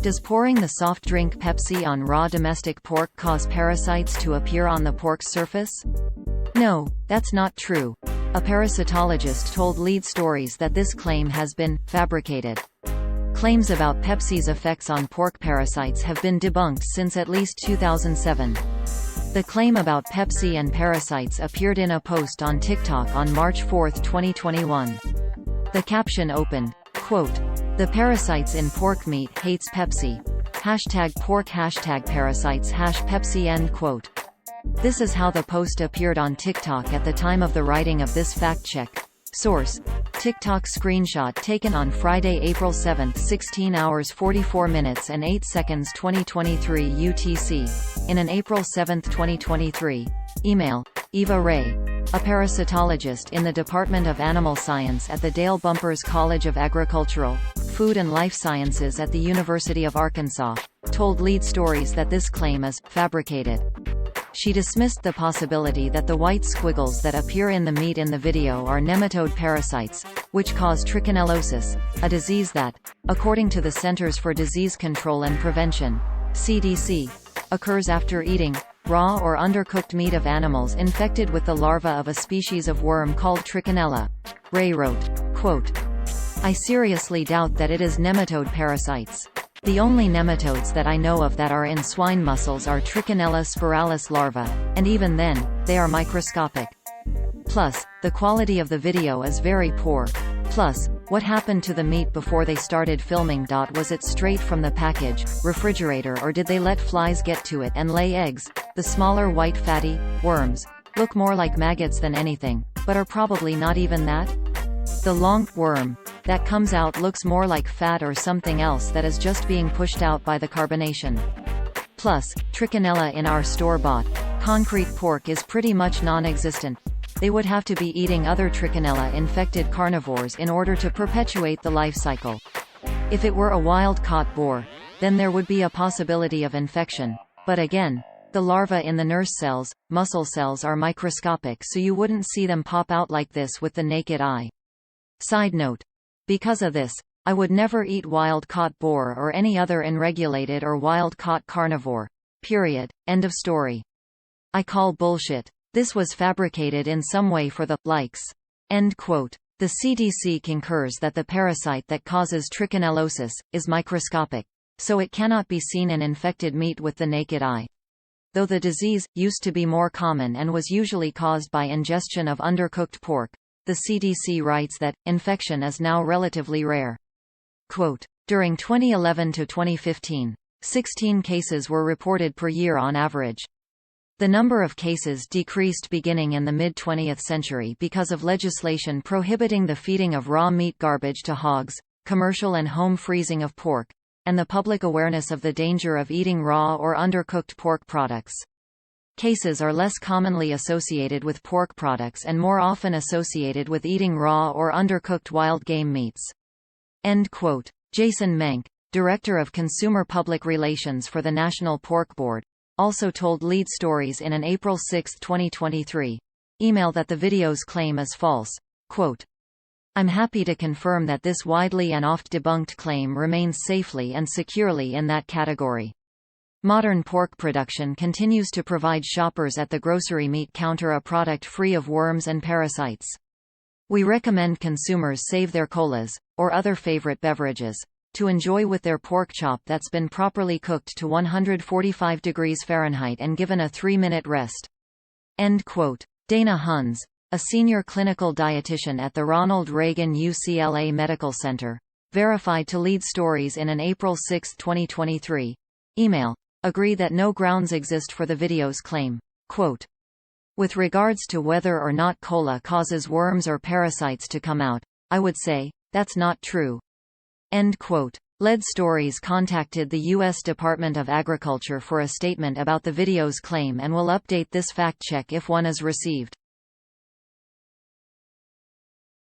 Does pouring the soft drink Pepsi on raw domestic pork cause parasites to appear on the pork's surface? No, that's not true. A parasitologist told Lead Stories that this claim has been fabricated. Claims about Pepsi's effects on pork parasites have been debunked since at least 2007. The claim about Pepsi and parasites appeared in a post on TikTok on March 4, 2021. The caption opened, quote, "The parasites in pork meat hates Pepsi. #pork #parasites #Pepsi" end quote. This is how the post appeared on TikTok at the time of the writing of this fact check. Source: TikTok screenshot taken on Friday, April 7, 16 hours 44 minutes and 8 seconds 2023 UTC. In an April 7, 2023 email, Eva Ray, a parasitologist in the Department of Animal Science at the Dale Bumpers College of Agricultural, Food and Life Sciences at the University of Arkansas, told Lead Stories that this claim is fabricated. She dismissed the possibility that the white squiggles that appear in the meat in the video are nematode parasites, which cause trichinellosis, a disease that, according to the Centers for Disease Control and Prevention (CDC), occurs after eating raw or undercooked meat of animals infected with the larva of a species of worm called trichinella. Ray wrote, quote, "I seriously doubt that it is nematode parasites. The only nematodes that I know of that are in swine muscles are Trichinella spiralis larvae, and even then, they are microscopic. Plus, the quality of the video is very poor. Plus, what happened to the meat before they started filming? Was it straight from the package, refrigerator, or did they let flies get to it and lay eggs? The smaller white fatty worms look more like maggots than anything, but are probably not even that. The long worm that comes out looks more like fat or something else that is just being pushed out by the carbonation. Plus, trichinella in our store-bought, concrete pork is pretty much non-existent. They would have to be eating other trichinella-infected carnivores in order to perpetuate the life cycle. If it were a wild-caught boar, then there would be a possibility of infection. But again, the larvae in the nurse cells, muscle cells are microscopic, so you wouldn't see them pop out like this with the naked eye. Side note: because of this, I would never eat wild-caught boar or any other unregulated or wild-caught carnivore. Period. End of story. I call bullshit. This was fabricated in some way for the likes." End quote. The CDC concurs that the parasite that causes trichinellosis is microscopic, so it cannot be seen in infected meat with the naked eye. Though the disease used to be more common and was usually caused by ingestion of undercooked pork, the CDC writes that infection is now relatively rare. Quote, "During 2011 to 2015, 16 cases were reported per year on average. The number of cases decreased beginning in the mid-20th century because of legislation prohibiting the feeding of raw meat garbage to hogs, commercial and home freezing of pork, and the public awareness of the danger of eating raw or undercooked pork products. Cases are less commonly associated with pork products and more often associated with eating raw or undercooked wild game meats." End quote. Jason Menk, Director of Consumer Public Relations for the National Pork Board, also told Lead Stories in an April 6, 2023 email that the video's claim is false. Quote, "I'm happy to confirm that this widely and oft-debunked claim remains safely and securely in that category. Modern pork production continues to provide shoppers at the grocery meat counter a product free of worms and parasites. We recommend consumers save their colas, or other favorite beverages, to enjoy with their pork chop that's been properly cooked to 145 degrees Fahrenheit and given a 3-minute rest." End quote. Dana Huns, a senior clinical dietitian at the Ronald Reagan UCLA Medical Center, verified to Lead Stories in an April 6, 2023 email, agree that no grounds exist for the video's claim. Quote, "With regards to whether or not cola causes worms or parasites to come out, I would say, that's not true." End quote. Lead Stories contacted the U.S. Department of Agriculture for a statement about the video's claim and will update this fact check if one is received.